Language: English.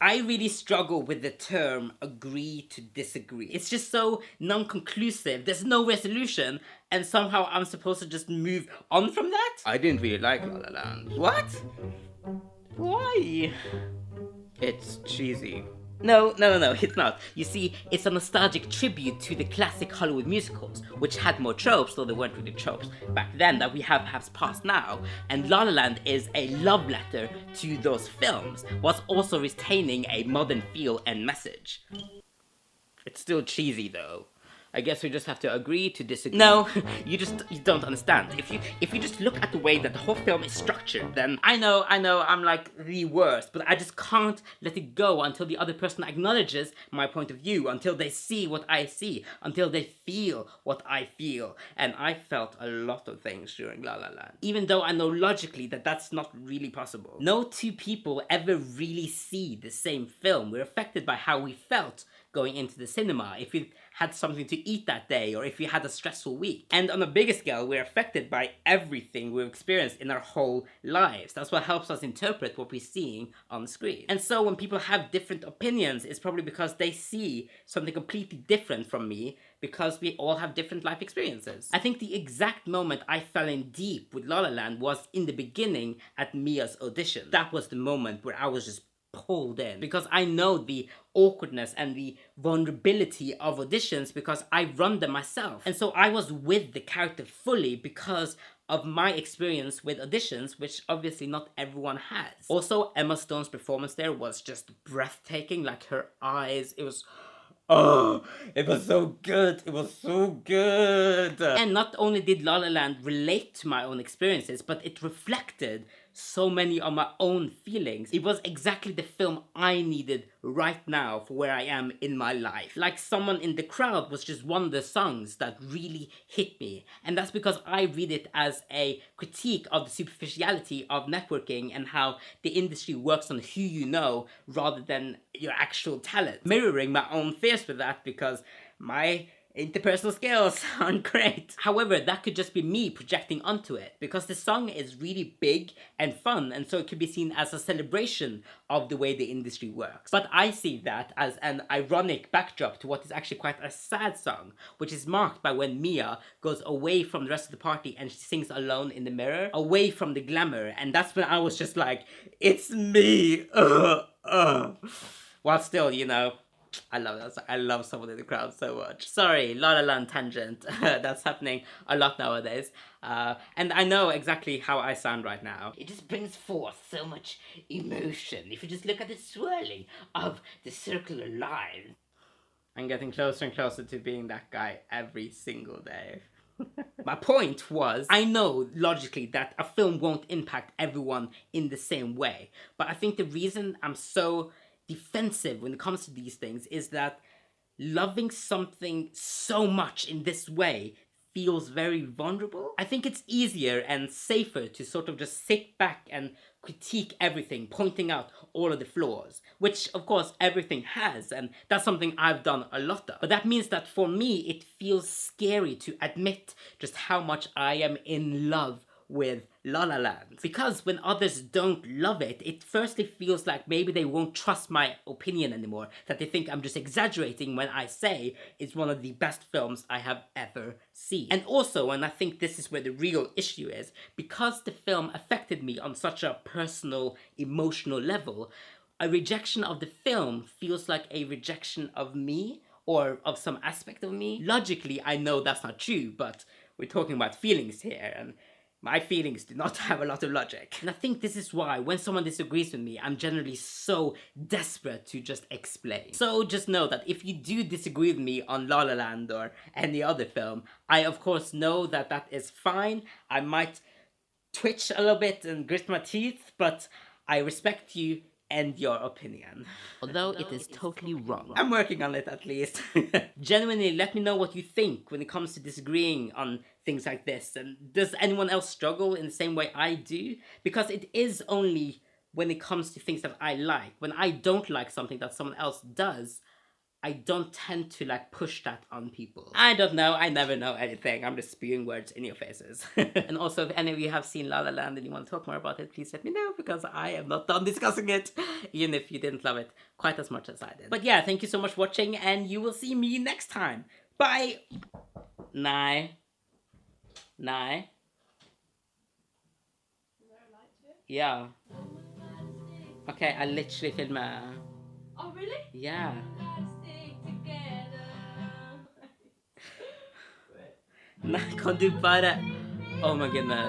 I really struggle with the term agree to disagree. It's just so non-conclusive. There's no resolution, and somehow I'm supposed to just move on from that? I didn't really like La La Land. What? Why? It's cheesy. No, it's not. You see, it's a nostalgic tribute to the classic Hollywood musicals, which had more tropes, though they weren't really tropes back then, that we have perhaps passed now. And La La Land is a love letter to those films, whilst also retaining a modern feel and message. It's still cheesy, though. I guess we just have to agree to disagree. No, you don't understand. If you just look at the way that the whole film is structured, then I know, I'm like the worst, but I just can't let it go until the other person acknowledges my point of view, until they see what I see, until they feel what I feel. And I felt a lot of things during La La Land, even though I know logically that that's not really possible. No two people ever really see the same film. We're affected by how we felt going into the cinema, if we had something to eat that day, or if we had a stressful week. And on a bigger scale, we're affected by everything we've experienced in our whole lives. That's what helps us interpret what we're seeing on screen. And so when people have different opinions, it's probably because they see something completely different from me, because we all have different life experiences. I think the exact moment I fell in deep with La La Land was in the beginning at Mia's audition. That was the moment where I was just pulled in, because I know the awkwardness and the vulnerability of auditions because I run them myself. And so I was with the character fully because of my experience with auditions, which obviously not everyone has. Also, Emma Stone's performance there was just breathtaking, like her eyes, it was so good. It was so good. And not only did La La Land relate to my own experiences, but it reflected so many of my own feelings. It was exactly the film I needed right now for where I am in my life. Like Someone in the Crowd was just one of the songs that really hit me. And that's because I read it as a critique of the superficiality of networking and how the industry works on who you know rather than your actual talent. Mirroring my own fears with that because my interpersonal skills aren't great. However, that could just be me projecting onto it, because the song is really big and fun, and so it could be seen as a celebration of the way the industry works. But I see that as an ironic backdrop to what is actually quite a sad song, which is marked by when Mia goes away from the rest of the party and she sings alone in the mirror, away from the glamour, and that's when I was just like, it's me, While still, you know, I love that. I love Someone in the Crowd so much. Sorry, La La Land tangent. That's happening a lot nowadays. And I know exactly how I sound right now. It just brings forth so much emotion. If you just look at the swirling of the circular line. I'm getting closer and closer to being that guy every single day. My point was, I know logically that a film won't impact everyone in the same way. But I think the reason I'm so defensive when it comes to these things is that loving something so much in this way feels very vulnerable. I think it's easier and safer to sort of just sit back and critique everything, pointing out all of the flaws, which of course everything has, and that's something I've done a lot of. But that means that for me it feels scary to admit just how much I am in love with La La Land. Because when others don't love it, it firstly feels like maybe they won't trust my opinion anymore, that they think I'm just exaggerating when I say it's one of the best films I have ever seen. And also, and I think this is where the real issue is, because the film affected me on such a personal, emotional level, a rejection of the film feels like a rejection of me, or of some aspect of me. Logically, I know that's not true, but we're talking about feelings here, and my feelings do not have a lot of logic. And I think this is why, when someone disagrees with me, I'm generally so desperate to just explain. So just know that if you do disagree with me on La La Land or any other film, I of course know that that is fine. I might twitch a little bit and grit my teeth, but I respect you and your opinion. Although it is totally wrong. I'm working on it, at least. Genuinely, let me know what you think when it comes to disagreeing on things like this. And does anyone else struggle in the same way I do? Because it is only when it comes to things that I like. When I don't like something that someone else does, I don't tend to like push that on people. I don't know. I never know anything. I'm just spewing words in your faces. And also, if any of you have seen La La Land and you want to talk more about it, please let me know, because I am not done discussing it, even if you didn't love it quite as much as I did. But yeah, thank you so much for watching, and you will see me next time. Bye! Nei. Nei. Yeah. Okay, I literally filmer. Oh, really? Yeah. Nei, kan du bare... Oh my goodness.